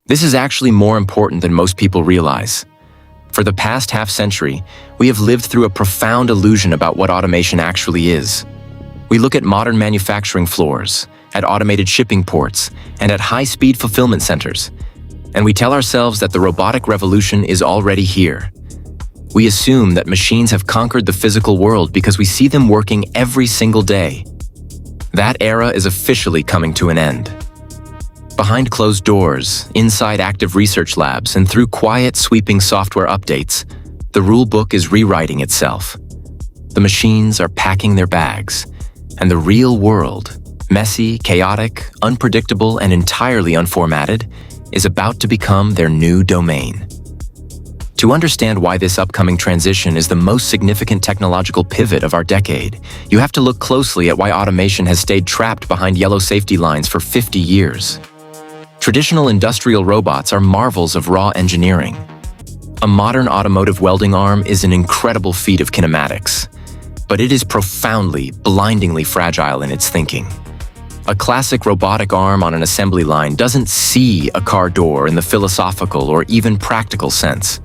This is actually more important than most people realize. For the past half-century, we have lived through a profound illusion about what automation actually is. We look at modern manufacturing floors, at automated shipping ports, and at high-speed fulfillment centers, and we tell ourselves that the robotic revolution is already here. We assume that machines have conquered the physical world because we see them working every single day. That era is officially coming to an end. Behind closed doors, inside active research labs, and through quiet, sweeping software updates, the rulebook is rewriting itself. The machines are packing their bags, and the real world, messy, chaotic, unpredictable, and entirely unformatted, is about to become their new domain. To understand why this upcoming transition is the most significant technological pivot of our decade, you have to look closely at why automation has stayed trapped behind yellow safety lines for 50 years. Traditional industrial robots are marvels of raw engineering. A modern automotive welding arm is an incredible feat of kinematics, but it is profoundly, blindingly fragile in its thinking. A classic robotic arm on an assembly line doesn't see a car door in the philosophical or even practical sense.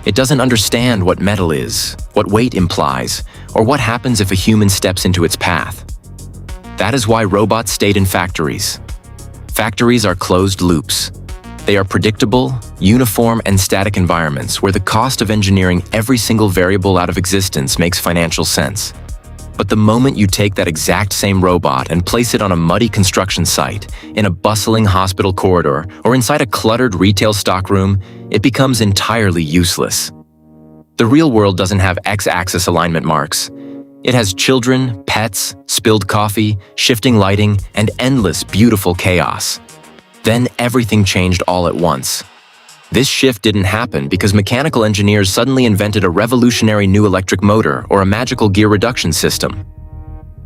It doesn't understand what metal is, what weight implies, or what happens if a human steps into its path. That is why robots stayed in factories. Factories are closed loops. They are predictable, uniform, and static environments where the cost of engineering every single variable out of existence makes financial sense. But the moment you take that exact same robot and place it on a muddy construction site, in a bustling hospital corridor, or inside a cluttered retail stockroom, it becomes entirely useless. The real world doesn't have X-axis alignment marks. It has children, pets, spilled coffee, shifting lighting, and endless beautiful chaos. Then everything changed all at once. This shift didn't happen because mechanical engineers suddenly invented a revolutionary new electric motor or a magical gear reduction system.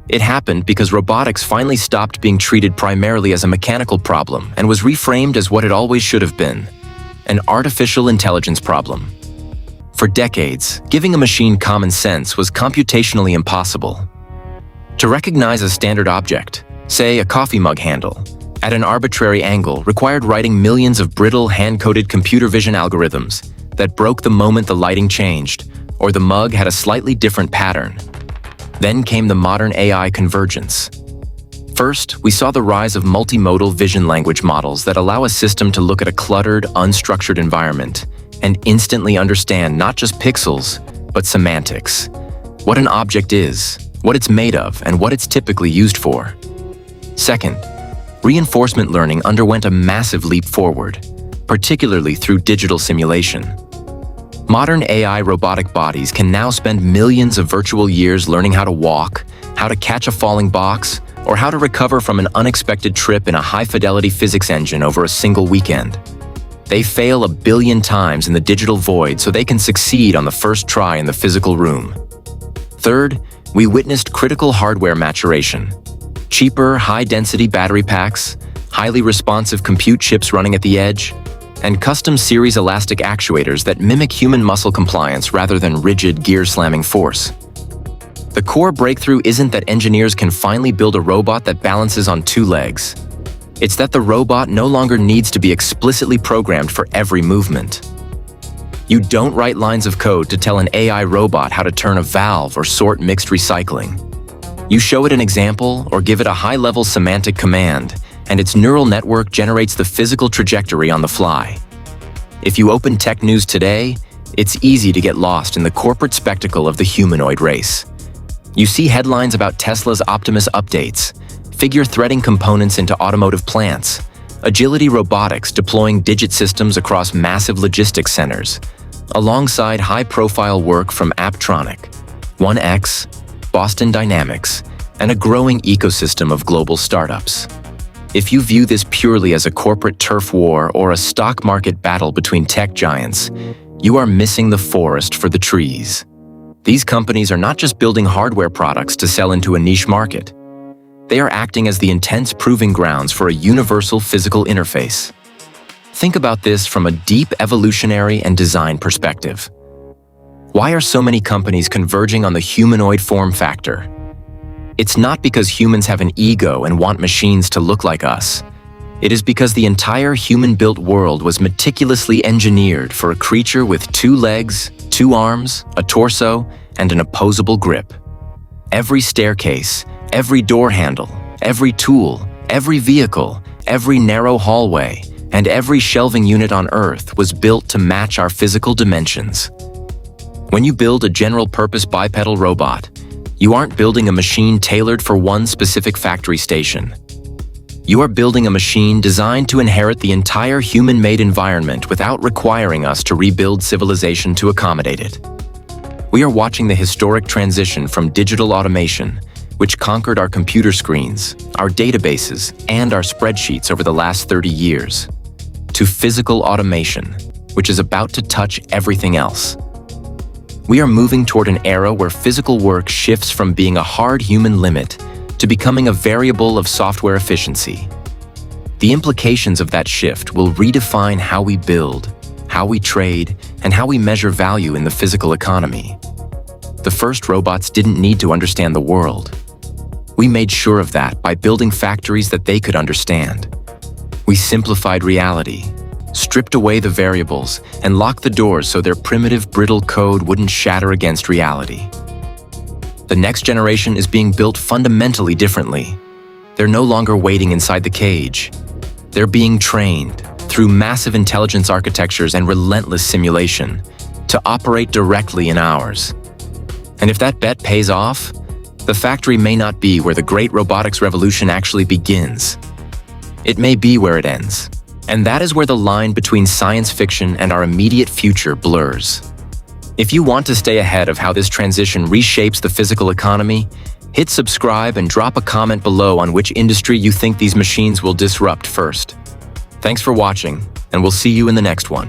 It happened because robotics finally stopped being treated primarily as a mechanical problem and was reframed as what it always should have been: an artificial intelligence problem. For decades, giving a machine common sense was computationally impossible. To recognize a standard object, say a coffee mug handle, at an arbitrary angle required writing millions of brittle, hand-coded computer vision algorithms that broke the moment the lighting changed, or the mug had a slightly different pattern. Then came the modern AI convergence. First, we saw the rise of multimodal vision language models that allow a system to look at a cluttered, unstructured environment and instantly understand not just pixels, but semantics. What an object is, what it's made of, and what it's typically used for. Second, reinforcement learning underwent a massive leap forward, particularly through digital simulation. Modern AI robotic bodies can now spend millions of virtual years learning how to walk, how to catch a falling box, or how to recover from an unexpected trip in a high-fidelity physics engine over a single weekend. They fail 1 billion times in the digital void so they can succeed on the first try in the physical room. Third, we witnessed critical hardware maturation. Cheaper, high-density battery packs, highly responsive compute chips running at the edge, and custom series elastic actuators that mimic human muscle compliance rather than rigid gear-slamming force. The core breakthrough isn't that engineers can finally build a robot that balances on 2 legs. It's that the robot no longer needs to be explicitly programmed for every movement. You don't write lines of code to tell an AI robot how to turn a valve or sort mixed recycling. You show it an example or give it a high-level semantic command, and its neural network generates the physical trajectory on the fly. If you open tech news today, it's easy to get lost in the corporate spectacle of the humanoid race. You see headlines about Tesla's Optimus updates, figure threading components into automotive plants, Agility Robotics deploying digit systems across massive logistics centers, alongside high-profile work from Apptronic, 1X, Boston Dynamics, and a growing ecosystem of global startups. If you view this purely as a corporate turf war or a stock market battle between tech giants, you are missing the forest for the trees. These companies are not just building hardware products to sell into a niche market. They are acting as the intense proving grounds for a universal physical interface. Think about this from a deep evolutionary and design perspective. Why are so many companies converging on the humanoid form factor? It's not because humans have an ego and want machines to look like us. It is because the entire human-built world was meticulously engineered for a creature with 2 legs, 2 arms, a torso, and an opposable grip. Every staircase, every door handle, every tool, every vehicle, every narrow hallway, and every shelving unit on Earth was built to match our physical dimensions. When you build a general-purpose bipedal robot, you aren't building a machine tailored for one specific factory station. You are building a machine designed to inherit the entire human-made environment without requiring us to rebuild civilization to accommodate it. We are watching the historic transition from digital automation, which conquered our computer screens, our databases, and our spreadsheets over the last 30 years, to physical automation, which is about to touch everything else. We are moving toward an era where physical work shifts from being a hard human limit to becoming a variable of software efficiency. The implications of that shift will redefine how we build, how we trade, and how we measure value in the physical economy. The first robots didn't need to understand the world. We made sure of that by building factories that they could understand. We simplified reality, stripped away the variables, and locked the doors so their primitive, brittle code wouldn't shatter against reality. The next generation is being built fundamentally differently. They're no longer waiting inside the cage. They're being trained through massive intelligence architectures and relentless simulation to operate directly in ours. And if that bet pays off, the factory may not be where the great robotics revolution actually begins. It may be where it ends. And that is where the line between science fiction and our immediate future blurs. If you want to stay ahead of how this transition reshapes the physical economy, hit subscribe and drop a comment below on which industry you think these machines will disrupt first. Thanks for watching, and we'll see you in the next one.